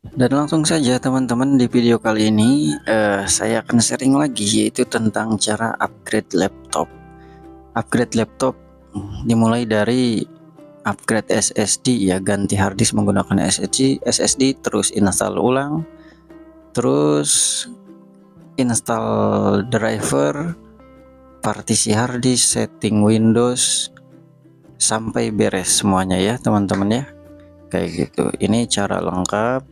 Dan langsung saja teman-teman, di video kali ini saya akan sharing lagi, yaitu tentang cara upgrade laptop. Upgrade laptop dimulai dari upgrade SSD ya, ganti harddisk menggunakan SSD, terus install ulang, terus install driver, partisi harddisk, setting Windows, sampai beres semuanya ya teman-teman ya. Kayak gitu. Ini cara lengkap,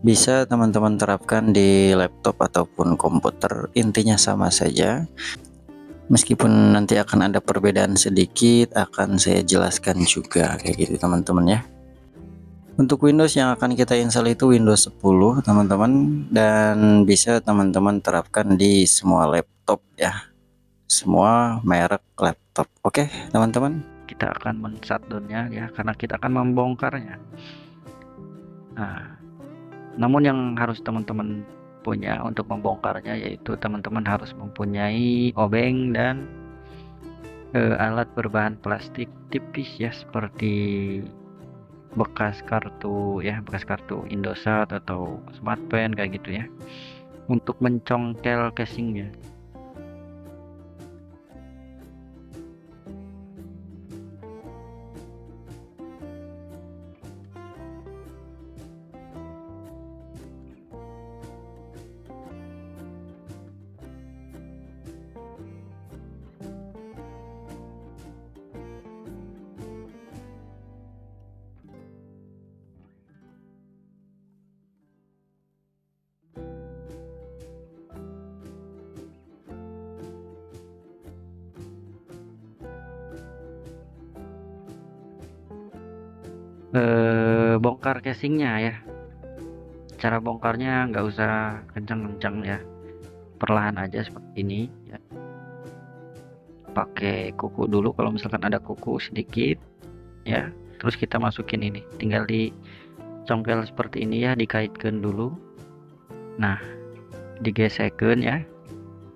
bisa teman-teman terapkan di laptop ataupun komputer, intinya sama saja. Meskipun nanti akan ada perbedaan sedikit, akan saya jelaskan juga kayak gitu teman-teman ya. Untuk Windows yang akan kita install itu Windows 10 teman-teman, dan bisa teman-teman terapkan di semua laptop ya, semua merek laptop. Oke teman-teman, kita akan men-shutdown-nya ya, karena kita akan membongkarnya. Nah, namun yang harus teman-teman punya untuk membongkarnya, yaitu teman-teman harus mempunyai obeng dan alat berbahan plastik tipis ya, seperti bekas kartu Indosat atau Smartpen kayak gitu ya, untuk mencongkel casingnya. Bongkar casingnya ya, cara bongkarnya nggak usah kencang-kencang ya, perlahan aja seperti ini ya. Pakai kuku dulu kalau misalkan ada kuku sedikit ya, terus kita masukin ini, tinggal dicongkel seperti ini ya, dikaitkan dulu. Nah, digesekkan ya,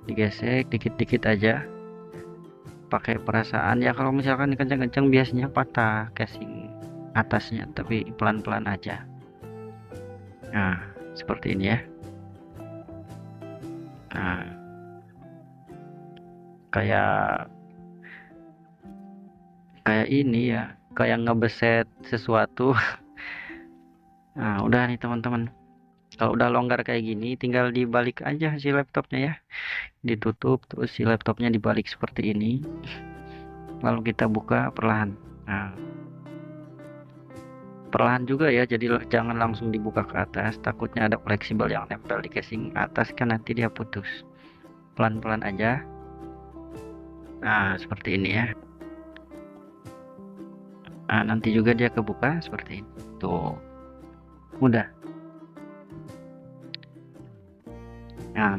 digesek dikit-dikit aja, pakai perasaan ya. Kalau misalkan kencang-kencang biasanya patah casing atasnya, tapi pelan-pelan aja. Nah, seperti ini ya. Nah, kayak kayak ini ya, kayak ngebeset sesuatu. Nah, udah nih teman-teman. Kalau udah longgar kayak gini, tinggal dibalik aja si laptopnya ya. Ditutup, terus si laptopnya dibalik seperti ini. Lalu kita buka perlahan. Nah, perlahan juga ya, jadi jangan langsung dibuka ke atas, takutnya ada fleksibel yang nempel di casing atas kan, nanti dia putus. Pelan-pelan aja. Nah, seperti ini ya. Nah, nanti juga dia kebuka seperti ini. Tuh, mudah. Nah,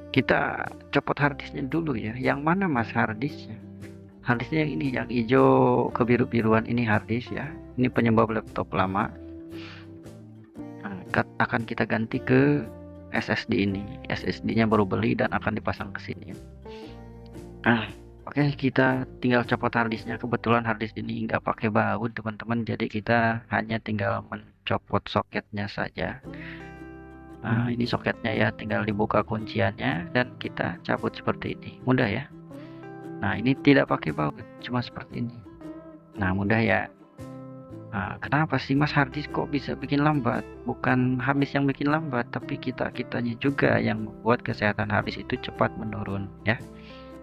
kita copot harddisknya dulu ya. Yang mana mas harddisknya? Harddisknya yang ini, yang hijau kebiru-biruan ini harddisk ya. Ini penyebab laptop lama. Nah, akan kita ganti ke SSD ini. SSD-nya baru beli dan akan dipasang ke sini. Nah, oke, kita tinggal copot harddisknya. Kebetulan harddisk ini nggak pakai baut teman-teman, jadi kita hanya tinggal mencopot soketnya saja. Nah, ini soketnya ya, tinggal dibuka kunciannya dan kita cabut seperti ini. Mudah ya. Nah, ini tidak pakai baut, cuma seperti ini. Nah, mudah ya. Nah, kenapa sih mas harddisk kok bisa bikin lambat? Bukan harddisk yang bikin lambat, tapi kitanya juga yang membuat kesehatan harddisk itu cepat menurun ya.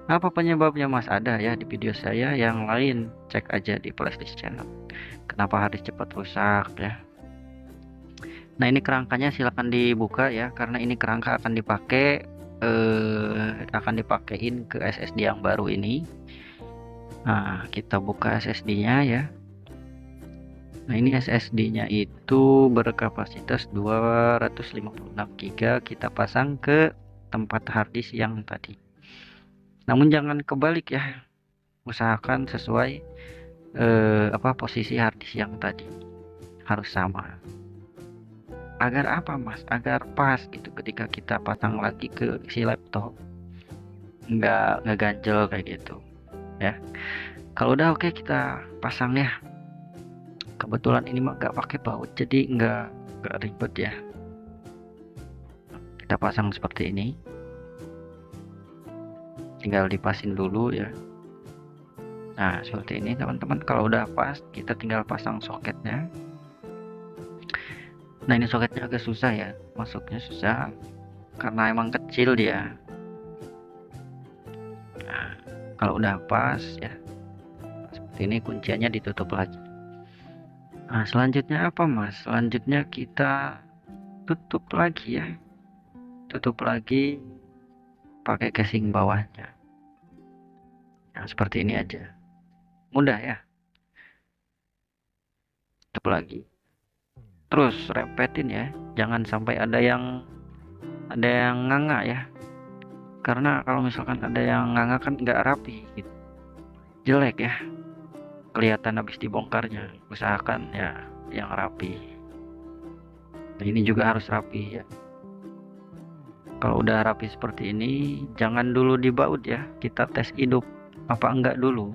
Apa penyebabnya mas? Ada ya di video saya yang lain, cek aja di playlist channel. Kenapa harddisk cepat rusak ya. Nah, ini kerangkanya silakan dibuka ya, karena ini kerangka akan dipakai akan dipakein ke SSD yang baru ini. Nah, kita buka SSD-nya ya. Nah, ini SSD-nya itu berkapasitas 256 GB, kita pasang ke tempat harddisk yang tadi. Namun jangan kebalik ya. Usahakan sesuai posisi harddisk yang tadi. Harus sama. Agar apa mas? Agar pas gitu ketika kita pasang lagi ke si laptop, nggak ngeganjel kayak gitu ya. Kalau udah oke, kita pasang ya. Kebetulan ini mah nggak pakai baut, jadi Gak ribet ya. Kita pasang seperti ini, tinggal dipasin dulu ya. Nah seperti ini teman-teman. Kalau udah pas, kita tinggal pasang soketnya. Nah ini soketnya agak susah ya, masuknya susah karena emang kecil dia. Nah, kalau udah pas ya seperti ini, kunciannya ditutup lagi. Nah selanjutnya apa mas? Selanjutnya kita tutup lagi ya, tutup lagi pakai casing bawahnya. Nah seperti ini aja, mudah ya. Tutup lagi, terus repetin ya, jangan sampai ada yang nganga ya, karena kalau misalkan ada yang nganga kan nggak rapi gitu, jelek ya, kelihatan habis dibongkarnya. Usahakan ya yang rapi. Nah, ini juga harus rapi ya. Kalau udah rapi seperti ini, jangan dulu dibaut ya, kita tes hidup apa enggak dulu.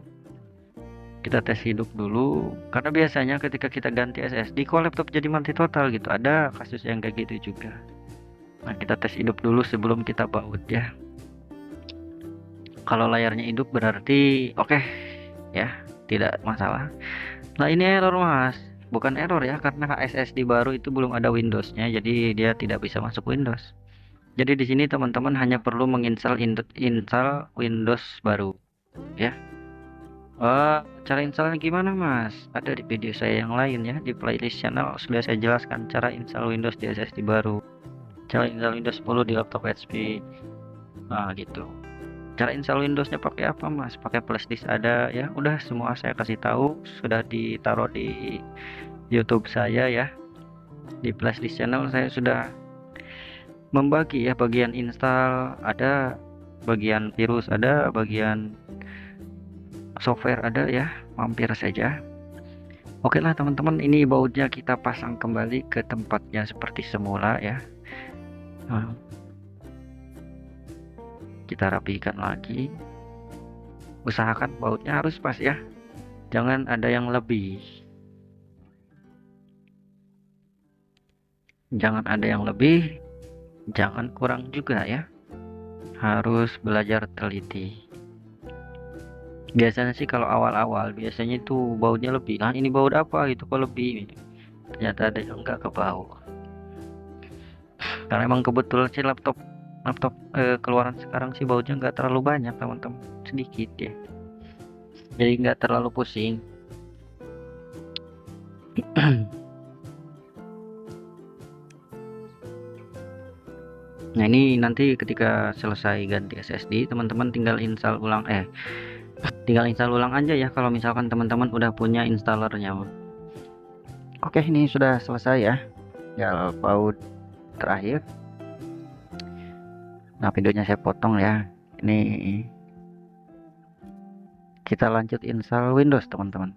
Kita tes hidup dulu, karena biasanya ketika kita ganti SSD kok laptop jadi mati total gitu, ada kasus yang kayak gitu juga. Nah kita tes hidup dulu sebelum kita baut ya. Kalau layarnya hidup berarti oke ya, tidak masalah. Nah ini error mas, bukan error ya, karena SSD baru itu belum ada Windowsnya, jadi dia tidak bisa masuk Windows. Jadi di sini teman-teman hanya perlu menginstal install Windows baru ya. Cara installnya gimana mas? Ada di video saya yang lain ya, di playlist channel sudah saya jelaskan cara install Windows di SSD baru, cara install Windows 10 di laptop HP. Nah gitu. Cara install Windowsnya pakai apa mas? Pakai flashdisk ada ya. Udah semua saya kasih tahu, sudah ditaruh di YouTube saya ya. Di flashdisk channel saya sudah membagi ya, bagian install ada, bagian virus ada, bagian software ada ya. Mampir saja. Oke lah teman-teman, ini bautnya kita pasang kembali ke tempatnya seperti semula ya. Nah, kita rapikan lagi. Usahakan bautnya harus pas ya, jangan ada yang lebih, jangan ada yang lebih, jangan kurang juga ya. Harus belajar teliti. Biasanya sih kalau awal-awal biasanya itu bautnya lebih. Nah ini baut apa itu kok lebih, ternyata ada yang enggak ke bau. Karena emang kebetulan sih laptop keluaran sekarang sih bautnya nggak terlalu banyak teman-teman, sedikit ya, jadi nggak terlalu pusing. Nah ini nanti ketika selesai ganti SSD teman-teman tinggal install ulang aja ya, kalau misalkan teman-teman udah punya installernya. Oke ini sudah selesai ya, tinggal baut terakhir. Nah videonya saya potong ya, ini kita lanjut install Windows teman-teman.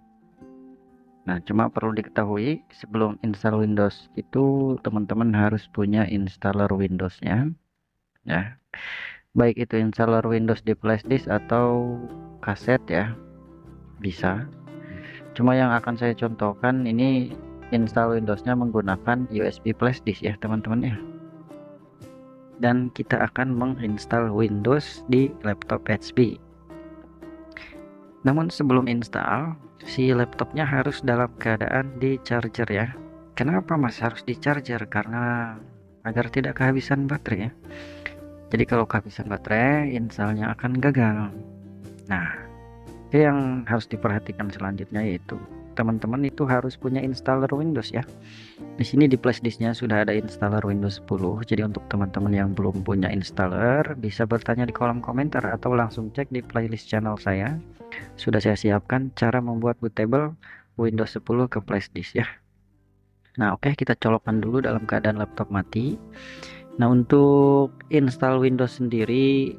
Nah cuma perlu diketahui, sebelum install Windows itu teman-teman harus punya installer Windowsnya ya, baik itu installer Windows di flashdisk atau kaset ya, bisa. Cuma yang akan saya contohkan ini install Windowsnya menggunakan USB flashdisk ya teman-teman ya. Dan kita akan menginstal Windows di laptop HP. Namun sebelum install, si laptopnya harus dalam keadaan di charger ya. Kenapa mas harus di charger? Karena agar tidak kehabisan baterai ya. Jadi kalau kehabisan baterai, installnya akan gagal. Nah, yang harus diperhatikan selanjutnya yaitu teman-teman itu harus punya installer Windows ya. Di sini di flashdisknya sudah ada installer Windows 10. Jadi untuk teman-teman yang belum punya installer bisa bertanya di kolom komentar atau langsung cek di playlist channel saya. Sudah saya siapkan cara membuat bootable Windows 10 ke flashdisk ya. Nah oke, kita colokkan dulu dalam keadaan laptop mati. Nah untuk install Windows sendiri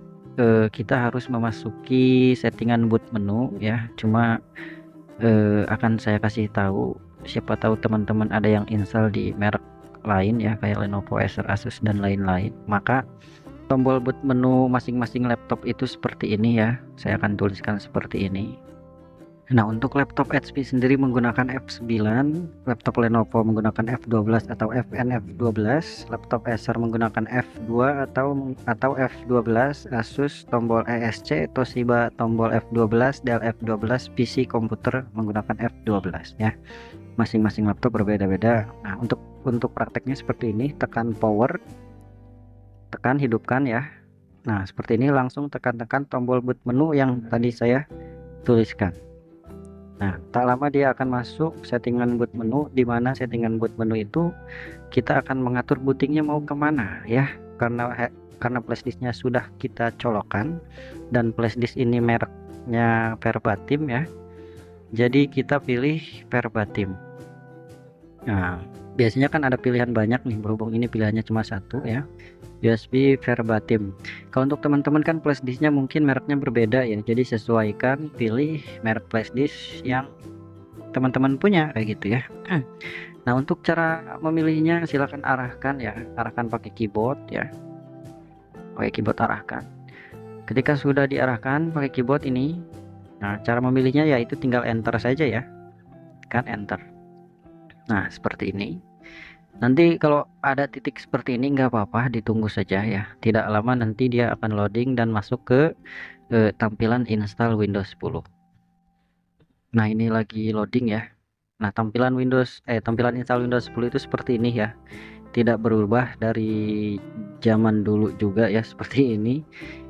kita harus memasuki settingan boot menu ya. Cuma akan saya kasih tahu, siapa tahu teman-teman ada yang install di merek lain ya, kayak Lenovo, Acer, Asus dan lain-lain. Maka tombol boot menu masing-masing laptop itu seperti ini ya, saya akan tuliskan seperti ini. Nah, untuk laptop HP sendiri menggunakan F9, laptop Lenovo menggunakan F12 atau FNF12, laptop Acer menggunakan F2 atau F12, Asus tombol ESC, Toshiba tombol F12, Dell F12, PC komputer menggunakan F12 ya. Masing-masing laptop berbeda-beda. Nah, untuk prakteknya seperti ini, tekan power, tekan hidupkan ya. Nah, seperti ini langsung tekan-tekan tombol boot menu yang tadi saya tuliskan. Nah, tak lama dia akan masuk settingan boot menu, di mana settingan boot menu itu kita akan mengatur bootingnya mau kemana ya, karena flashdisknya sudah kita colokan dan flashdisk ini mereknya verbatim ya, jadi kita pilih verbatim. Nah, biasanya kan ada pilihan banyak nih, berhubung ini pilihannya cuma satu ya, USB verbatim. Kalau untuk teman-teman kan flashdisknya mungkin mereknya berbeda ya, jadi sesuaikan, pilih merek flashdisk yang teman-teman punya kayak gitu ya. Nah, untuk cara memilihnya silakan arahkan pakai keyboard ya, pakai keyboard arahkan. Ketika sudah diarahkan pakai keyboard ini, nah cara memilihnya yaitu tinggal enter saja ya, kan enter. Nah, seperti ini. Nanti kalau ada titik seperti ini nggak apa-apa, ditunggu saja ya. Tidak lama nanti dia akan loading dan masuk ke tampilan install Windows 10. Nah, ini lagi loading ya. Nah, tampilan install Windows 10 itu seperti ini ya. Tidak berubah dari zaman dulu juga ya, seperti ini.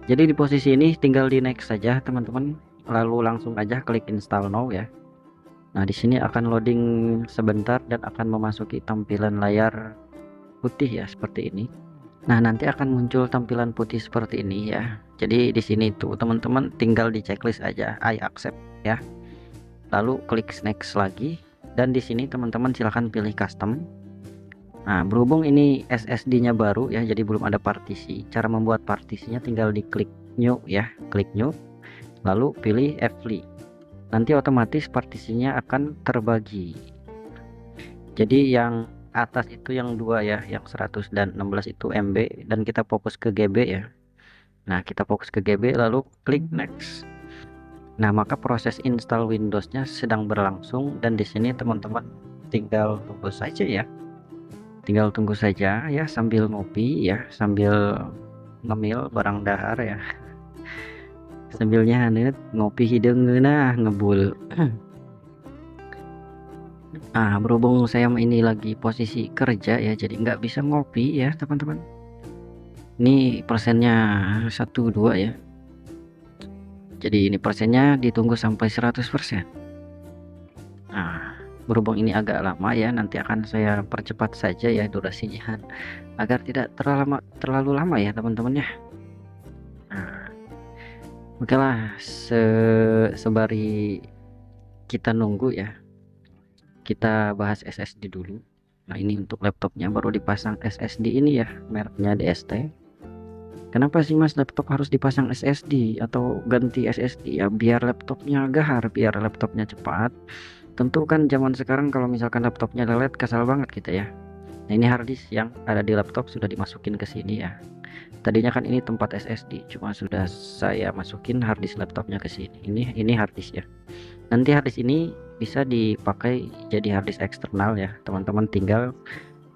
Jadi di posisi ini tinggal di next saja teman-teman, lalu langsung aja klik install now ya. Nah, di sini akan loading sebentar dan akan memasuki tampilan layar putih ya, seperti ini. Nah, nanti akan muncul tampilan putih seperti ini ya. Jadi di sini tuh teman-teman tinggal di checklist aja I accept ya. Lalu klik next lagi, dan di sini teman-teman silahkan pilih custom. Nah, berhubung ini SSD-nya baru ya, jadi belum ada partisi. Cara membuat partisinya tinggal diklik new ya, klik new, lalu pilih FLI. Nanti otomatis partisinya akan terbagi. Jadi yang atas itu yang dua ya, yang 100 dan 16 itu MB, dan kita fokus ke GB ya. Nah, kita fokus ke GB lalu klik next. Nah, maka proses install Windows-nya sedang berlangsung, dan di sini teman-teman tinggal tunggu saja ya. Tinggal tunggu saja ya, sambil ngopi ya, sambil ngemil barang dahar ya. Sambilnya haneut ngopi hidung nah ngebul. Berhubung saya ini lagi posisi kerja ya, jadi nggak bisa ngopi ya teman-teman. Ini persennya 1,2 ya, jadi ini persennya ditunggu sampai 100%. Nah, berhubung ini agak lama ya, nanti akan saya percepat saja ya durasinya agar tidak terlalu lama ya teman-teman ya. Oke lah, sebari kita nunggu ya, kita bahas SSD dulu. Nah, ini untuk laptopnya baru dipasang SSD ini ya, mereknya DST. Kenapa sih mas laptop harus dipasang SSD atau ganti SSD? Ya biar laptopnya gahar, biar laptopnya cepat. Tentu kan zaman sekarang kalau misalkan laptopnya lelet kesal banget kita ya. Nah, ini harddisk yang ada di laptop sudah dimasukin ke sini ya. Tadinya kan ini tempat SSD, cuma sudah saya masukin harddisk laptopnya ke sini. Ini harddisk ya. Nanti harddisk ini bisa dipakai jadi harddisk eksternal ya. Teman-teman tinggal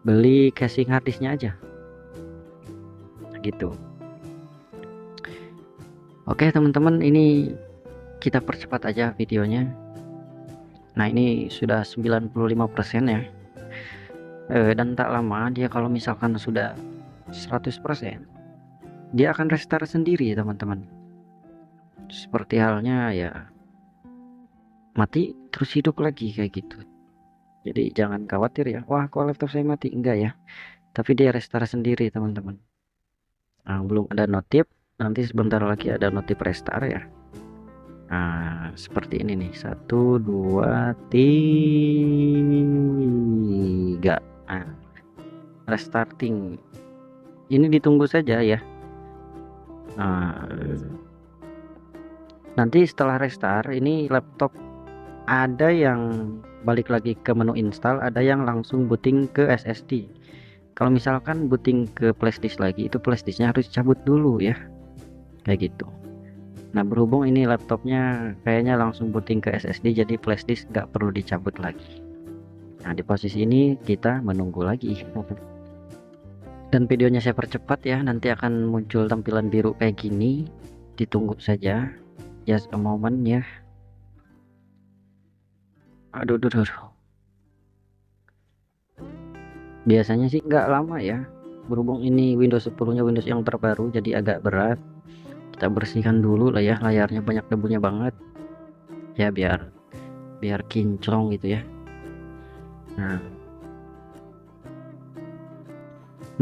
beli casing harddisknya aja. Nah, gitu. Oke teman-teman, ini kita percepat aja videonya. Nah, ini sudah 95% ya. Dan tak lama dia kalau misalkan sudah 100%, dia akan restart sendiri teman-teman, seperti halnya ya mati terus hidup lagi kayak gitu. Jadi jangan khawatir ya, wah kok laptop saya mati, enggak ya, tapi dia restart sendiri teman-teman. Nah, belum ada notif, nanti sebentar lagi ada notif restart ya. Nah, seperti ini nih, 1 2 3. Nah, restarting ini ditunggu saja ya. Nah, nanti setelah restart ini laptop ada yang balik lagi ke menu install, ada yang langsung booting ke SSD. Kalau misalkan booting ke flashdisk lagi, itu flashdisknya harus cabut dulu ya, kayak gitu. Nah, berhubung ini laptopnya kayaknya langsung booting ke SSD, jadi flash disk nggak perlu dicabut lagi. Nah, di posisi ini kita menunggu lagi. Dan videonya saya percepat ya, nanti akan muncul tampilan biru kayak gini. Ditunggu saja, just a moment ya. Aduh, aduh, aduh. Biasanya sih nggak lama ya, berhubung ini Windows 10 nya Windows yang terbaru, jadi agak berat. Kita bersihkan dulu lah ya, layarnya banyak debunya banget ya, biar biar kinclong gitu ya. Nah,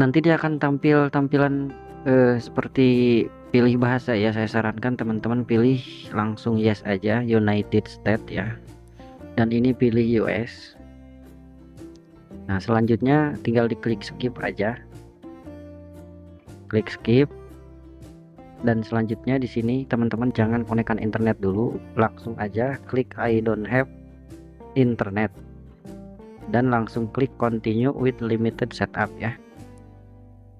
nanti dia akan tampil tampilan seperti pilih bahasa ya. Saya sarankan teman-teman pilih langsung yes aja, United States ya, dan ini pilih US. Nah, selanjutnya tinggal diklik skip aja, klik skip. Dan selanjutnya di sini teman-teman jangan konekkan internet dulu, langsung aja klik I don't have internet dan langsung klik continue with limited setup ya.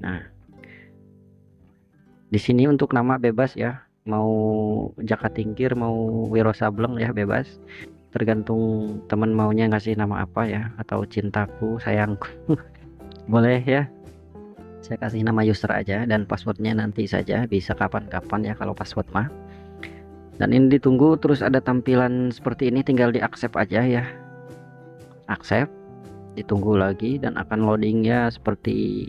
Nah, di sini untuk nama bebas ya, mau Jaka Tingkir, mau Wiro Sableng ya, bebas, tergantung teman maunya ngasih nama apa ya, atau cintaku, sayangku. Boleh ya, saya kasih nama user aja, dan passwordnya nanti saja, bisa kapan-kapan ya kalau password mah. Dan ini ditunggu, terus ada tampilan seperti ini, tinggal di accept aja ya, accept, ditunggu lagi dan akan loadingnya seperti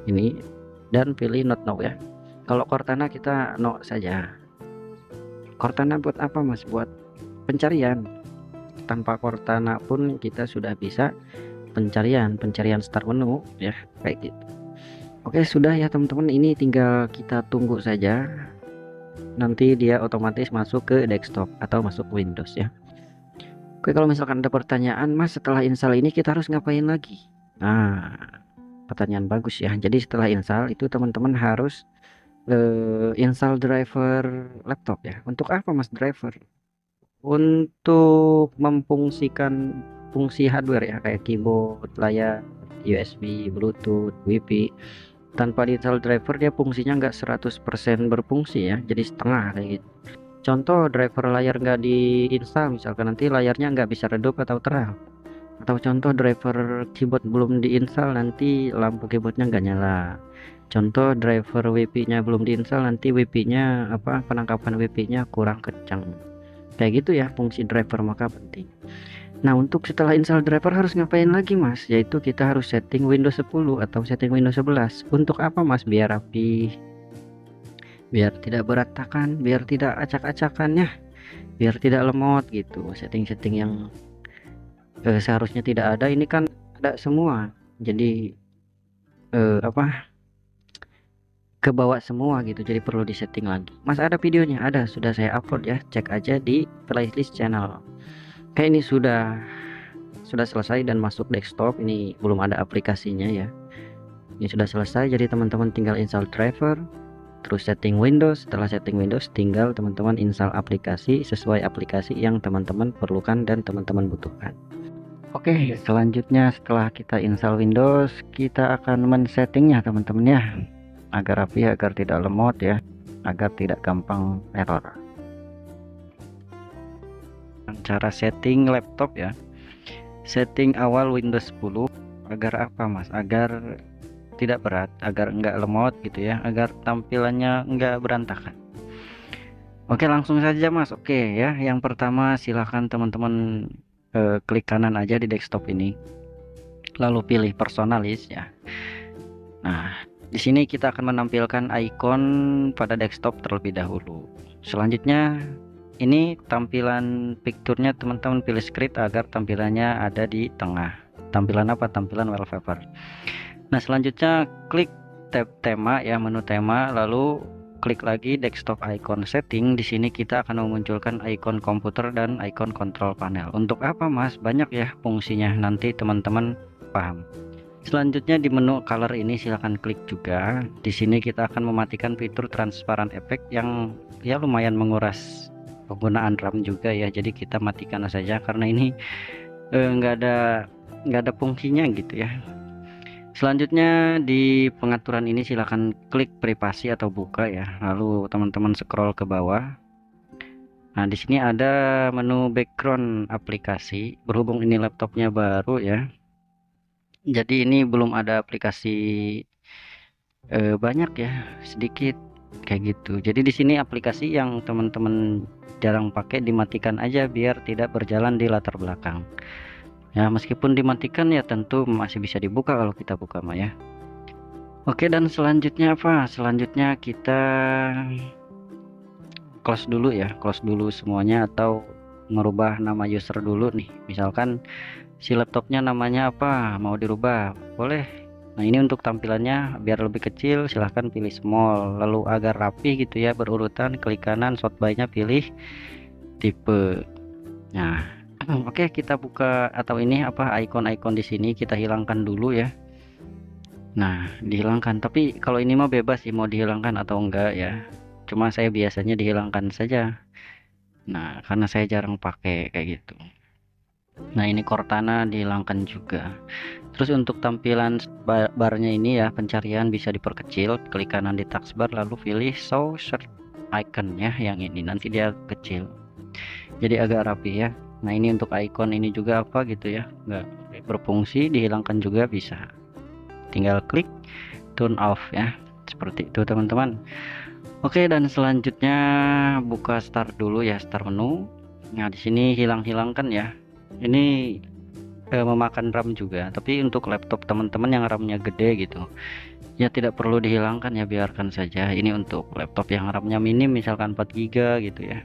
ini, dan pilih not now ya. Kalau Cortana kita no saja. Cortana buat apa mas? Buat pencarian. Tanpa Cortana pun kita sudah bisa pencarian start menu ya, kayak gitu. Oke, sudah ya teman-teman, ini tinggal kita tunggu saja, nanti dia otomatis masuk ke desktop atau masuk Windows ya. Oke, kalau misalkan ada pertanyaan, mas setelah install ini kita harus ngapain lagi? Nah, pertanyaan bagus ya. Jadi setelah install itu teman-teman harus install driver laptop ya. Untuk apa mas driver? Untuk memfungsikan fungsi hardware ya, kayak keyboard, layar, USB, Bluetooth, Wi-Fi. Tanpa di-install driver dia fungsinya nggak 100% berfungsi ya, jadi setengah kayak gitu. Contoh driver layar nggak diinstal, misalkan nanti layarnya nggak bisa redup atau terang. Atau contoh driver keyboard belum diinstal, nanti lampu keyboardnya nggak nyala. Contoh driver WP-nya belum diinstal, nanti WP-nya apa, penangkapan WP-nya kurang kencang. Kayak gitu ya fungsi driver, maka penting. Nah, untuk setelah install driver harus ngapain lagi mas? Yaitu kita harus setting Windows 10 atau setting Windows 11. Untuk apa mas? Biar rapi, biar tidak berantakan, biar tidak acak-acakannya, biar tidak lemot gitu. Setting-setting yang seharusnya tidak ada, ini kan ada semua. Jadi apa, kebawa semua gitu, jadi perlu disetting lagi. Mas ada videonya? Ada, sudah saya upload ya, cek aja di playlist channel. Kayak ini sudah selesai dan masuk desktop. Ini belum ada aplikasinya ya, ini sudah selesai. Jadi teman-teman tinggal install driver, terus setting Windows. Setelah setting Windows tinggal teman-teman install aplikasi sesuai aplikasi yang teman-teman perlukan dan teman-teman butuhkan. Oke, selanjutnya setelah kita install Windows, kita akan men-settingnya teman-teman ya, agar rapi, agar tidak lemot ya, agar tidak gampang error. Cara setting laptop ya, setting awal Windows 10 agar apa mas? Agar tidak berat, agar enggak lemot gitu ya, agar tampilannya enggak berantakan. Oke, langsung saja mas. Oke ya, yang pertama silahkan teman-teman klik kanan aja di desktop ini, lalu pilih personalis ya. Nah, di sini kita akan menampilkan ikon pada desktop terlebih dahulu. Selanjutnya ini tampilan picture-nya teman-teman pilih script agar tampilannya ada di tengah. Tampilan apa? Tampilan wallpaper. Nah, selanjutnya klik tab tema ya, menu tema, lalu klik lagi desktop icon setting. Di sini kita akan memunculkan icon komputer dan icon control panel. Untuk apa mas? Banyak ya fungsinya, nanti teman-teman paham. Selanjutnya di menu color ini silahkan klik juga. Di sini kita akan mematikan fitur transparan effect yang ya lumayan menguras penggunaan RAM juga ya, jadi kita matikan saja karena ini nggak ada fungsinya gitu ya. Selanjutnya di pengaturan ini silahkan klik privasi atau buka ya, lalu teman-teman scroll ke bawah. Nah, di sini ada menu background aplikasi. Berhubung ini laptopnya baru ya, jadi ini belum ada aplikasi banyak ya, sedikit kayak gitu. Jadi di sini aplikasi yang teman-teman jarang pakai dimatikan aja biar tidak berjalan di latar belakang. Ya, meskipun dimatikan ya tentu masih bisa dibuka kalau kita buka mah ya. Oke, dan selanjutnya apa? Selanjutnya kita close dulu ya, close dulu semuanya atau merubah nama user dulu nih. Misalkan si laptopnya namanya apa, mau dirubah, boleh. Nah, ini untuk tampilannya biar lebih kecil silahkan pilih small, lalu agar rapi gitu ya, berurutan, klik kanan, short by-nya pilih tipe. Nah, oke, kita buka atau ini apa, icon-icon di sini kita hilangkan dulu ya. Nah, dihilangkan, tapi kalau ini mah bebas sih mau dihilangkan atau enggak ya, cuma saya biasanya dihilangkan saja. Nah, karena saya jarang pakai kayak gitu. Nah, ini Cortana dihilangkan juga. Terus untuk tampilan barnya ini ya, pencarian bisa diperkecil, klik kanan di taskbar lalu pilih show search icon ya, yang ini nanti dia kecil jadi agak rapi ya. Nah, ini untuk icon ini juga apa gitu ya, nggak berfungsi, dihilangkan juga bisa, tinggal klik turn off ya, seperti itu teman-teman. Oke, dan selanjutnya buka start dulu ya, start menu. Nah, di sini hilang-hilangkan ya, ini memakan RAM juga, tapi untuk laptop teman-teman yang RAM-nya gede gitu ya tidak perlu dihilangkan ya, biarkan saja. Ini untuk laptop yang RAM-nya minim misalkan 4 GB gitu ya,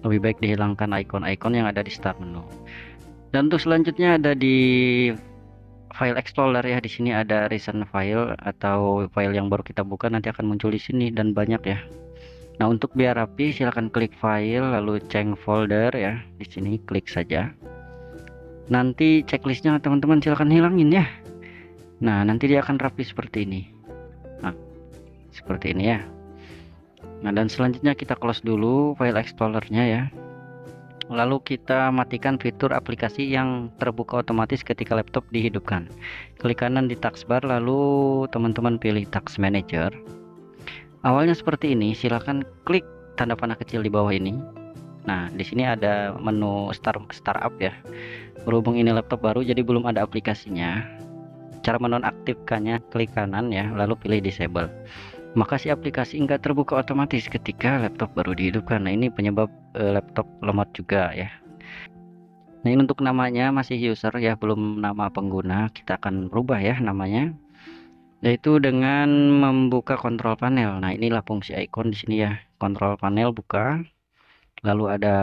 lebih baik dihilangkan icon-icon yang ada di start menu. Dan untuk selanjutnya ada di file explorer ya, di sini ada recent file atau file yang baru kita buka nanti akan muncul di sini dan banyak ya. Nah, untuk biar rapi silahkan klik file lalu change folder ya, di sini klik saja. Nanti checklistnya teman-teman silahkan hilangin ya. Nah, nanti dia akan rapi seperti ini. Nah, seperti ini ya. Nah, dan selanjutnya kita close dulu file explorernya ya, lalu kita matikan fitur aplikasi yang terbuka otomatis ketika laptop dihidupkan. Klik kanan di taskbar lalu teman-teman pilih task manager. Awalnya seperti ini, silahkan klik tanda panah kecil di bawah ini. Nah, di sini ada menu startup ya. Berhubung ini laptop baru jadi belum ada aplikasinya, cara menonaktifkannya klik kanan ya, lalu pilih disable. Maka si aplikasi enggak terbuka otomatis ketika laptop baru dihidupkan. Nah, ini penyebab laptop lemot juga ya. Nah, ini untuk namanya masih user ya, belum nama pengguna. Kita akan berubah ya namanya, yaitu dengan membuka kontrol panel. Nah, inilah fungsi icon di sini ya. Kontrol panel buka, lalu ada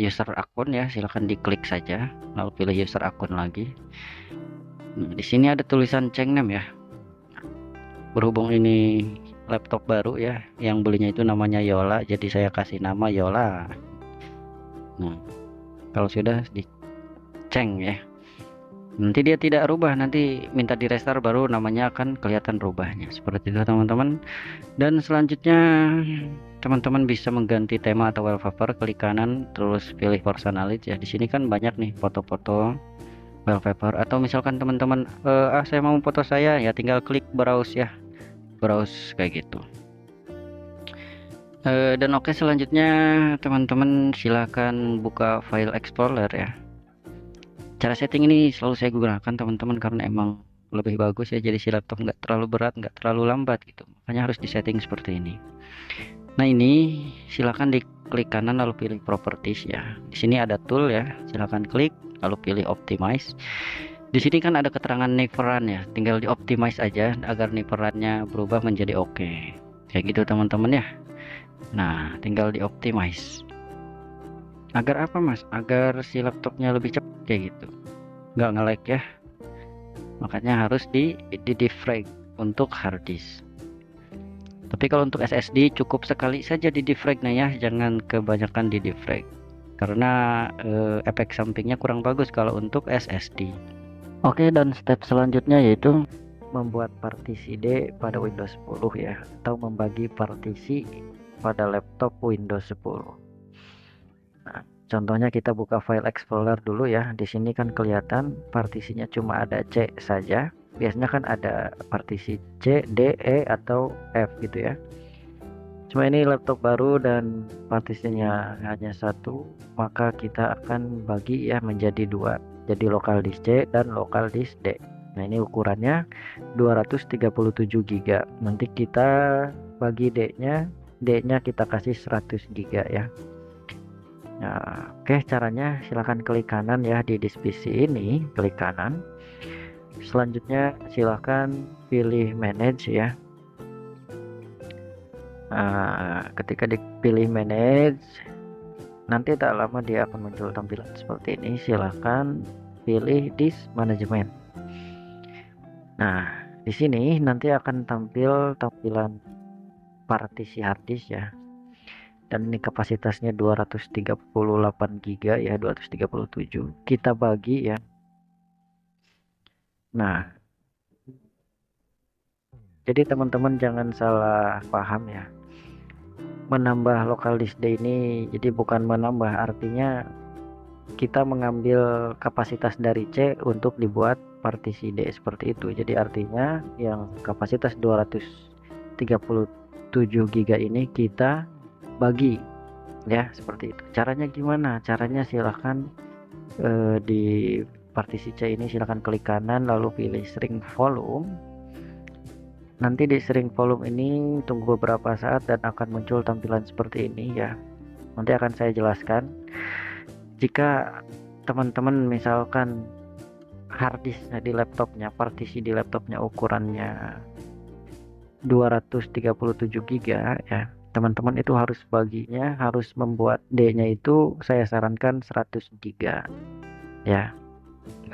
user akun ya, silahkan diklik saja, lalu pilih user akun lagi. Nah, di sini ada tulisan change name ya. Berhubung ini laptop baru ya, yang belinya itu namanya Yola, jadi saya kasih nama Yola. Nah, kalau sudah diceng ya, nanti dia tidak rubah, nanti minta di restart baru namanya akan kelihatan rubahnya, seperti itu teman-teman. Dan selanjutnya teman-teman bisa mengganti tema atau wallpaper, klik kanan terus pilih personalize ya. Di sini kan banyak nih foto-foto wallpaper, atau misalkan teman-teman saya mau foto saya ya, tinggal klik browse ya, browse kayak gitu. Dan oke, selanjutnya teman-teman silahkan buka file explorer ya. Cara setting ini selalu saya gunakan teman-teman karena emang lebih bagus ya, jadi si laptop nggak terlalu berat, nggak terlalu lambat gitu, makanya harus disetting seperti ini. Nah, ini silahkan diklik kanan lalu pilih properties ya. Di sini ada tool ya, silahkan klik lalu pilih optimize. Di sini kan ada keterangan never run ya, tinggal di optimize aja agar never runnya berubah menjadi oke. Kayak gitu teman-teman ya. Nah, tinggal di optimize. Agar apa mas? Agar si laptopnya lebih cepat kayak gitu, nggak nge-lag ya. Makanya harus di defrag untuk hard disk. Tapi kalau untuk SSD cukup sekali saja di defrag, nah ya, jangan kebanyakan di defrag karena efek sampingnya kurang bagus kalau untuk SSD. Oke, dan step selanjutnya yaitu membuat partisi D pada Windows 10 ya, atau membagi partisi pada laptop Windows 10. Nah, contohnya kita buka file explorer dulu ya. Di sini kan kelihatan partisinya cuma ada C saja. biasanya kan ada partisi C, D, E atau F gitu ya. Cuma ini laptop baru dan partisinya hanya satu, maka kita akan bagi ya menjadi dua, jadi lokal disk C dan lokal disk D. Nah ini ukurannya 237 GB. Nanti kita bagi D-nya kita kasih 100 GB ya. Nah, oke, caranya silahkan klik kanan ya di disk PC ini, klik kanan. Selanjutnya silahkan pilih manage ya. Ketika dipilih manage, nanti tak lama dia akan muncul tampilan seperti ini. Silahkan pilih disk management. Nah, di sini nanti akan tampil tampilan partisi harddisk ya. Dan ini kapasitasnya 238 GB ya, 237. Kita bagi ya. Nah, jadi teman-teman jangan salah paham ya. Menambah local disk D ini jadi bukan menambah, artinya kita mengambil kapasitas dari C untuk dibuat partisi D seperti itu. Jadi artinya yang kapasitas 237 GB ini kita bagi ya, seperti itu. Caranya gimana? Caranya silahkan di partisi C ini silahkan klik kanan lalu pilih shrink volume. Nanti di shrink volume ini tunggu beberapa saat dan akan muncul tampilan seperti ini ya. Nanti akan saya jelaskan. Jika teman-teman misalkan harddisknya di laptopnya, partisi di laptopnya ukurannya 237 GB ya, teman-teman itu harus baginya, harus membuat D-nya itu saya sarankan 100 GB ya.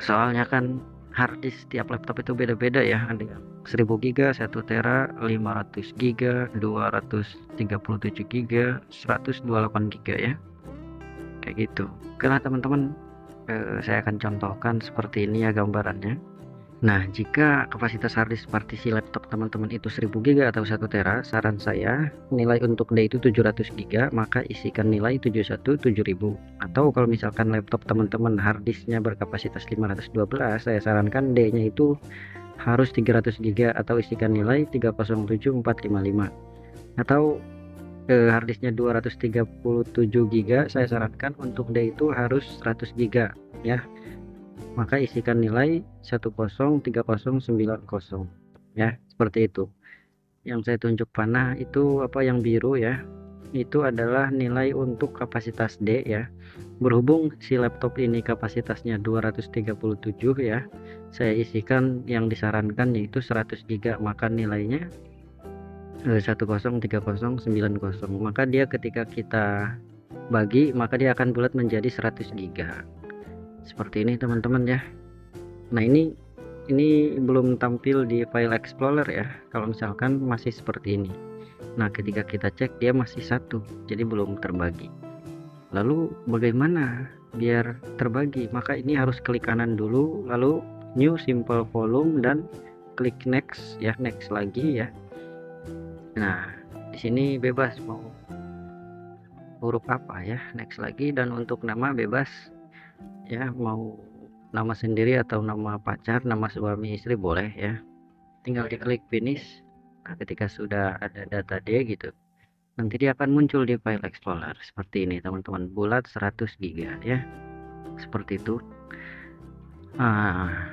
Soalnya kan harddisk tiap laptop itu beda-beda ya, ada 1000 GB, 1 tera, 500 GB, 237 GB, 128 GB ya, kayak gitu. Oke lah teman-teman, saya akan contohkan seperti ini ya gambarannya. Nah, jika kapasitas harddisk partisi laptop teman-teman itu 1000 GB atau 1 tera, saran saya nilai untuk D itu 700 GB, maka isikan nilai 717000. Atau kalau misalkan laptop teman-teman harddisknya berkapasitas 512, saya sarankan D-nya itu harus 300 GB atau isikan nilai 307455. Atau harddisknya 237 GB, saya sarankan untuk D itu harus 100 GB ya, maka isikan nilai 103090 ya, seperti itu. Yang saya tunjuk panah itu apa, yang biru ya, itu adalah nilai untuk kapasitas D ya. Berhubung si laptop ini kapasitasnya 237 ya, saya isikan yang disarankan yaitu 100 GB, maka nilainya 103090. Maka dia ketika kita bagi, maka dia akan bulat menjadi 100 GB seperti ini teman-teman ya. Nah ini belum tampil di file explorer ya, kalau misalkan masih seperti ini. Nah ketika kita cek dia masih satu, jadi belum terbagi. Lalu bagaimana biar terbagi? Maka ini harus klik kanan dulu, lalu new simple volume dan klik next ya, next lagi ya. Nah di sini bebas mau huruf apa ya, next lagi, dan untuk nama bebas ya, mau nama sendiri atau nama pacar, nama suami istri boleh ya, tinggal diklik finish. Nah ketika sudah ada data D gitu, nanti dia akan muncul di file explorer seperti ini teman-teman, bulat 100 GB ya, seperti itu.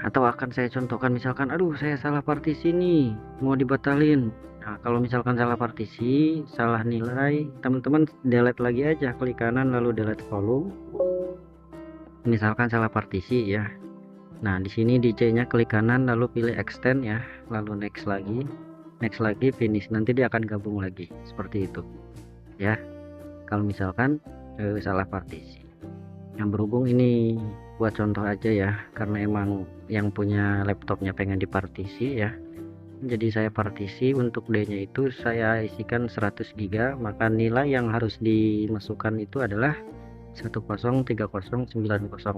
Atau akan saya contohkan, misalkan aduh saya salah partisi nih, mau dibatalin. Nah kalau misalkan salah partisi, salah nilai, teman-teman delete lagi aja, klik kanan lalu delete volume. Misalkan salah partisi ya. Nah di sini di C-nya klik kanan lalu pilih extend ya, lalu next lagi, finish. Nanti dia akan gabung lagi seperti itu ya. Kalau misalkan salah partisi, yang berhubung ini buat contoh aja ya, karena emang yang punya laptopnya pengen dipartisi ya, jadi saya partisi untuk D-nya itu saya isikan 100 GB, maka nilai yang harus dimasukkan itu adalah 103090,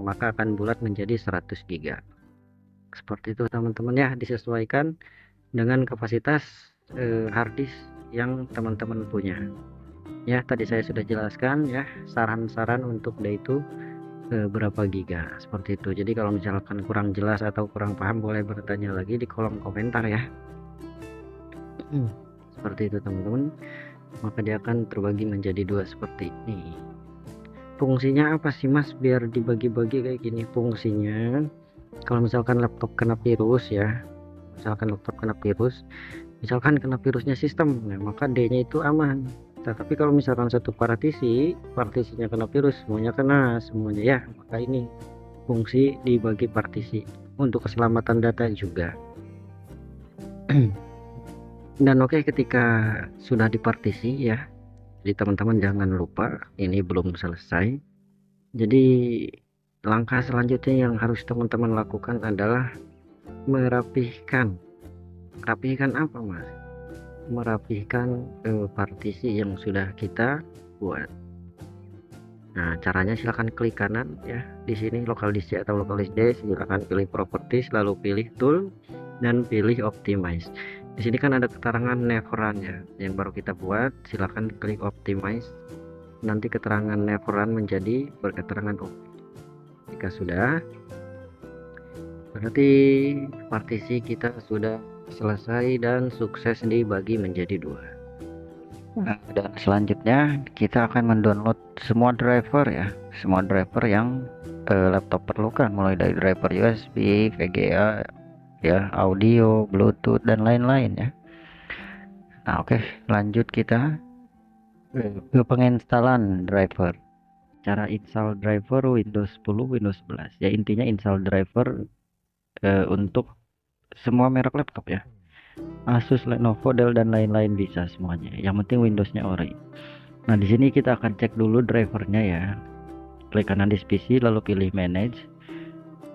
maka akan bulat menjadi 100 GB seperti itu teman-teman ya. Disesuaikan dengan kapasitas harddisk yang teman-teman punya ya. Tadi saya sudah jelaskan ya saran-saran untuk D itu berapa giga seperti itu. Jadi kalau misalkan kurang jelas atau kurang paham boleh bertanya lagi di kolom komentar ya. Seperti itu teman-teman, maka dia akan terbagi menjadi dua seperti ini. Fungsinya apa sih mas biar dibagi-bagi kayak gini? Fungsinya kalau misalkan laptop kena virus ya, misalkan kena virusnya sistem, nah maka D-nya itu aman. Tapi kalau misalkan satu partisinya kena virus, semuanya kena semuanya ya, maka ini fungsi dibagi partisi untuk keselamatan data juga. Dan oke, ketika sudah dipartisi ya, jadi teman-teman jangan lupa ini belum selesai. Jadi langkah selanjutnya yang harus teman-teman lakukan adalah merapihkan apa mas? Merapihkan partisi yang sudah kita buat. Nah caranya silahkan klik kanan ya, di sini local disk atau local disk, silahkan pilih properties, lalu pilih tool dan pilih optimize. Di sini kan ada keterangan never run ya, yang baru kita buat, silahkan klik optimize. Nanti keterangan never run menjadi berketerangan off. Jika sudah, berarti partisi kita sudah selesai dan sukses dibagi menjadi dua. Nah, dan selanjutnya kita akan mendownload semua driver ya, semua driver yang laptop perlukan, mulai dari driver USB, VGA ya, audio, Bluetooth dan lain-lain ya. Nah oke, lanjut kita ke penginstalan driver. Cara install driver Windows 10, Windows 11 ya, intinya install driver untuk semua merek laptop ya, Asus, Lenovo, Dell dan lain-lain bisa semuanya, yang penting Windowsnya ori. Nah di sini kita akan cek dulu drivernya ya, klik kanan di PC lalu pilih manage.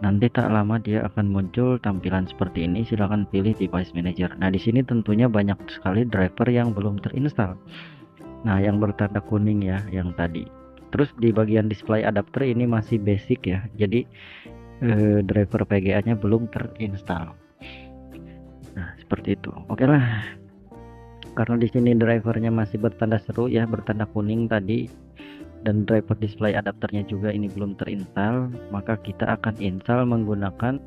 Nanti tak lama dia akan muncul tampilan seperti ini, silahkan pilih device manager. Nah di sini tentunya banyak sekali driver yang belum terinstall, nah yang bertanda kuning ya yang tadi. Terus di bagian display adapter ini masih basic ya, jadi driver VGA nya belum terinstall. Nah seperti itu. Oke lah, karena di sini drivernya masih bertanda seru ya, bertanda kuning tadi, dan driver display adapternya juga ini belum terinstall, maka kita akan install menggunakan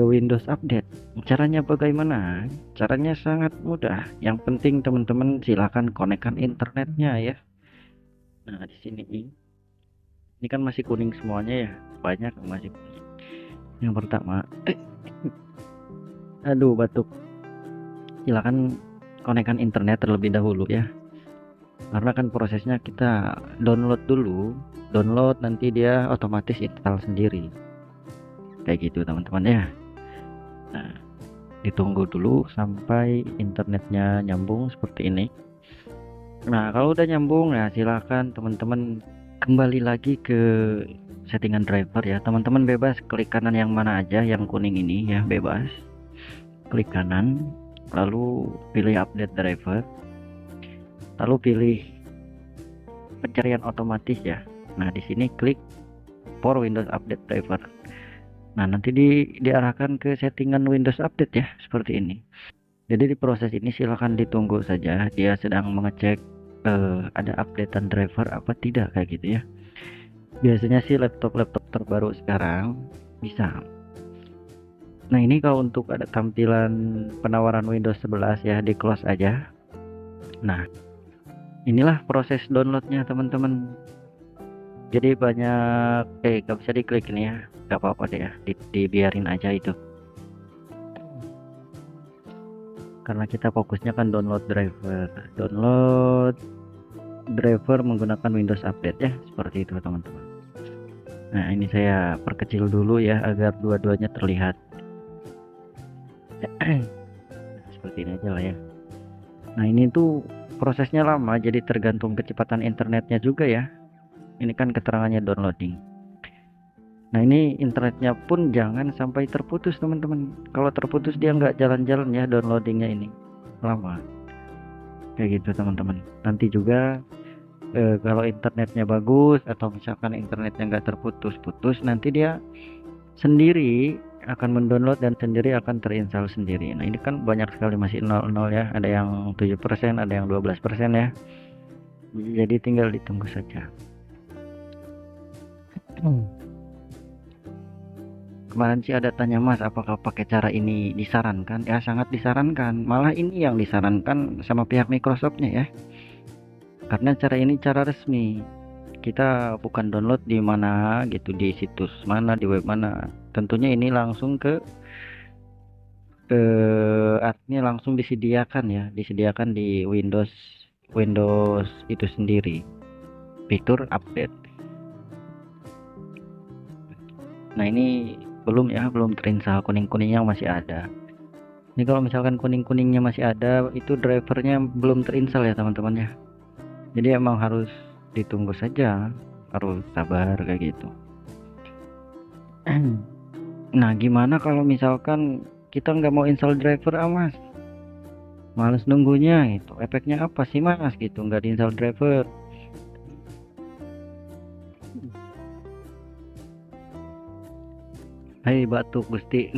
Windows Update. Caranya bagaimana? Caranya sangat mudah, yang penting teman-teman silahkan konekkan internetnya ya. Nah di sini ini kan masih kuning semuanya ya, banyak masih kuning. Yang pertama aduh batuk, silahkan konekkan internet terlebih dahulu ya, karena kan prosesnya kita download dulu, nanti dia otomatis install sendiri kayak gitu teman-teman ya. Nah ditunggu dulu sampai internetnya nyambung seperti ini. Nah kalau udah nyambung ya silahkan teman-teman kembali lagi ke settingan driver ya, teman-teman bebas klik kanan yang mana aja, yang kuning ini ya bebas klik kanan, lalu pilih update driver, lalu pilih pencarian otomatis ya. Nah di sini klik for Windows Update driver. Nah nanti diarahkan ke settingan Windows Update ya, seperti ini. Jadi di proses ini silahkan ditunggu saja, dia sedang mengecek ada updatean driver apa tidak kayak gitu ya. Biasanya sih laptop terbaru sekarang bisa. Nah ini kalau untuk ada tampilan penawaran Windows 11 ya, di close aja. Nah inilah proses downloadnya teman-teman. Jadi banyak gak bisa diklik ini ya, gak apa-apa deh ya, dibiarin aja itu, karena kita fokusnya kan download driver menggunakan Windows Update ya, seperti itu teman-teman. Nah ini saya perkecil dulu ya agar dua-duanya terlihat. Nah, seperti ini aja lah ya. Nah ini tuh prosesnya lama, jadi tergantung kecepatan internetnya juga ya. Ini kan keterangannya downloading. Nah ini internetnya pun jangan sampai terputus teman-teman. Kalau terputus dia nggak jalan-jalan ya, downloadingnya ini lama kayak gitu teman-teman. Nanti juga kalau internetnya bagus atau misalkan internetnya nggak terputus-putus, nanti dia sendiri akan mendownload dan sendiri akan terinstall sendiri. Nah ini kan banyak sekali masih 00 ya, ada yang 7%, ada yang 12% ya, jadi tinggal ditunggu saja. Kemarin sih ada tanya Mas, apakah pakai cara ini disarankan? Ya sangat disarankan. Malah ini yang disarankan sama pihak Microsoftnya ya. Karena cara ini cara resmi. Kita bukan download di mana gitu, di situs mana, di web mana. Tentunya ini langsung artinya langsung disediakan ya, disediakan di Windows itu sendiri. Fitur update. Nah, ini belum ya, belum terinstall, kuning-kuningnya masih ada. Ini kalau misalkan kuning-kuningnya masih ada, itu drivernya belum terinstall ya teman-teman ya. Jadi emang harus ditunggu saja, harus sabar kayak gitu. Nah, gimana kalau misalkan kita nggak mau install driver Mas? Males nunggunya itu. Efeknya apa sih Mas gitu, nggak diinstal driver? Hai batuk Gusti.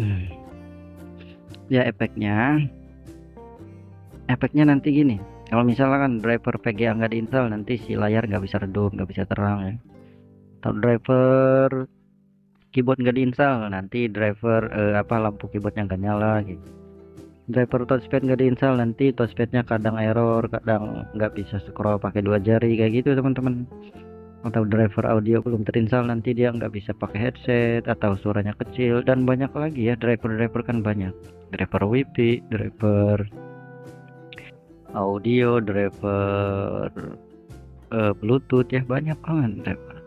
Ya efeknya nanti gini. Kalau misalkan driver VGA nggak diinstal, nanti si layar nggak bisa redup, nggak bisa terang ya. Atau driver keyboard nggak diinstal, nanti driver lampu keyboardnya nggak nyala gitu. Driver touchpad nggak diinstal, nanti touchpadnya kadang error, kadang nggak bisa scroll pakai 2 jari kayak gitu teman-teman. Atau driver audio belum terinstall, nanti dia nggak bisa pakai headset atau suaranya kecil, dan banyak lagi ya, driver kan banyak. Driver WiFi, driver audio, driver Bluetooth ya, banyak banget driver.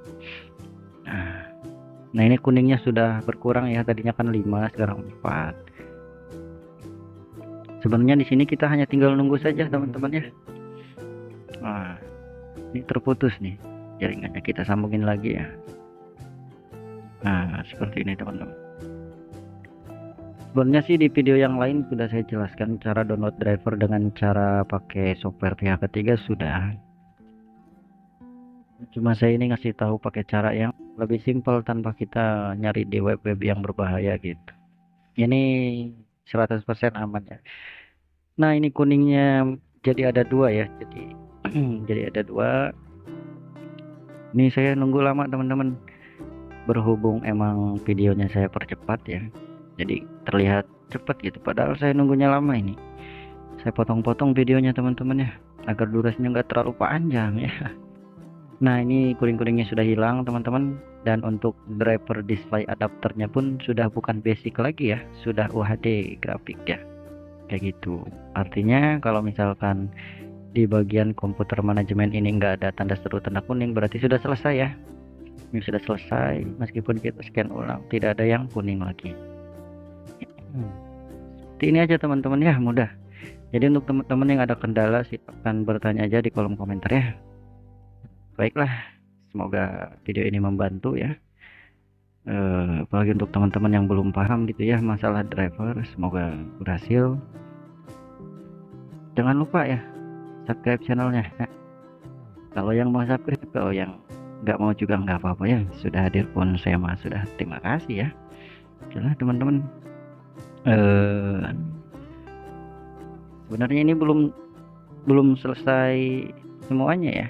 Nah, ini kuningnya sudah berkurang ya, tadinya kan 5, sekarang 4. Sebenarnya di sini kita hanya tinggal nunggu saja teman-teman ya. Nah, ini terputus nih jaringannya, kita sambungin lagi ya. Nah, seperti ini teman-teman. Sebenarnya sih di video yang lain sudah saya jelaskan cara download driver dengan cara pakai software pihak ketiga sudah. Cuma saya ini ngasih tahu pakai cara yang lebih simpel tanpa kita nyari di web-web yang berbahaya gitu. Ini 100% aman ya. Nah, ini kuningnya jadi ada 2 ya. Jadi jadi ada 2. Ini saya nunggu lama teman-teman. Berhubung emang videonya saya percepat ya. Jadi terlihat cepat gitu. Padahal saya nunggunya lama ini. Saya potong-potong videonya teman-teman ya, agar durasinya nggak terlalu panjang ya. Nah, ini kuning-kuningnya sudah hilang teman-teman, dan untuk driver display adapternya pun sudah bukan basic lagi ya, sudah UHD grafik ya, kayak gitu. Artinya kalau misalkan di bagian komputer manajemen ini nggak ada tanda seru tanda kuning, berarti sudah selesai ya. Ini sudah selesai, meskipun kita scan ulang tidak ada yang kuning lagi. Seperti ini aja teman-teman ya, mudah. Jadi untuk teman-teman yang ada kendala silakan bertanya aja di kolom komentar ya. Baiklah, semoga video ini membantu ya. Apalagi untuk teman-teman yang belum paham gitu ya masalah driver, semoga berhasil. Jangan lupa ya subscribe channelnya. Kalau yang mau subscribe, kalau yang nggak mau juga nggak apa-apa ya. Sudah hadir pun saya mah sudah terima kasih ya. Oke teman-teman. Sebenarnya ini belum selesai semuanya ya.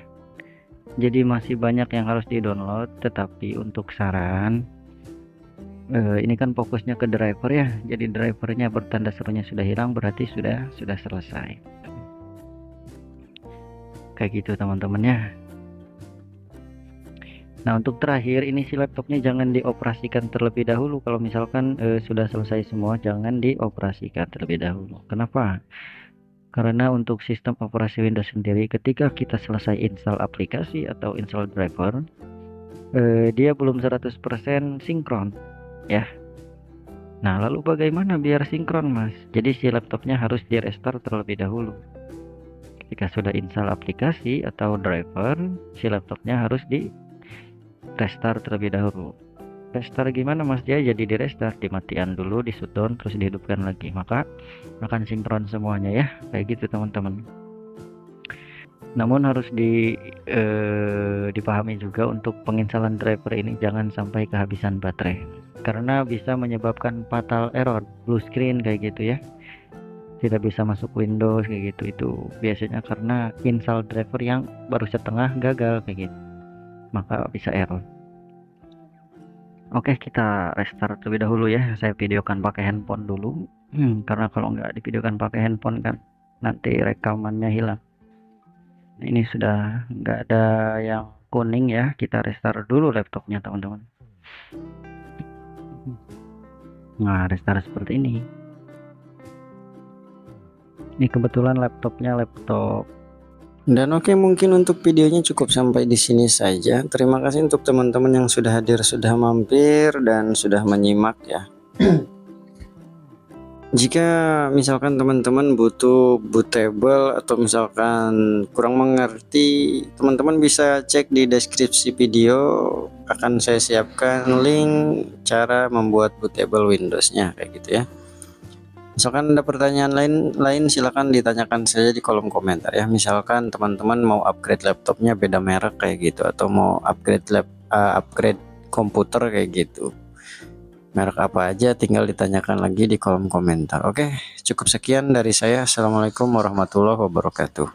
Jadi masih banyak yang harus di-download, tetapi untuk saran ini kan fokusnya ke driver ya. Jadi drivernya bertanda serunya sudah hilang, berarti sudah selesai. Kayak gitu teman-teman ya. Nah, untuk terakhir ini si laptopnya jangan dioperasikan terlebih dahulu. Kalau misalkan sudah selesai semua, jangan dioperasikan terlebih dahulu. Kenapa? Karena untuk sistem operasi Windows sendiri, ketika kita selesai install aplikasi atau install driver, dia belum 100% sinkron ya. Nah, lalu bagaimana biar sinkron Mas? Jadi si laptopnya harus di restart terlebih dahulu. Ketika sudah install aplikasi atau driver, si laptopnya harus di restart terlebih dahulu. Restart gimana Mas? Dia jadi di restart, dimatikan dulu, di shutdown, terus dihidupkan lagi, maka akan sinkron semuanya ya, kayak gitu teman-teman. Namun harus dipahami juga untuk penginstalan driver ini jangan sampai kehabisan baterai, karena bisa menyebabkan fatal error, blue screen kayak gitu ya, tidak bisa masuk Windows kayak gitu. Itu biasanya karena install driver yang baru setengah gagal kayak gitu, maka bisa error. Oke, kita restart terlebih dahulu ya. Saya videokan pakai handphone dulu. Karena kalau nggak divideokan pakai handphone kan nanti rekamannya hilang. Nah, ini sudah nggak ada yang kuning ya. Kita restart dulu laptopnya teman-teman. Nah, restart seperti ini. Ini kebetulan laptopnya laptop. Dan oke, mungkin untuk videonya cukup sampai di sini saja. Terima kasih untuk teman-teman yang sudah hadir, sudah mampir dan sudah menyimak ya. Jika misalkan teman-teman butuh bootable atau misalkan kurang mengerti, teman-teman bisa cek di deskripsi video, akan saya siapkan link cara membuat bootable Windows-nya kayak gitu ya. Misalkan ada pertanyaan lain silakan ditanyakan saja di kolom komentar ya. Misalkan teman-teman mau upgrade laptopnya beda merek kayak gitu, atau mau upgrade komputer kayak gitu, merek apa aja, tinggal ditanyakan lagi di kolom komentar. Oke, cukup sekian dari saya. Assalamualaikum warahmatullahi wabarakatuh.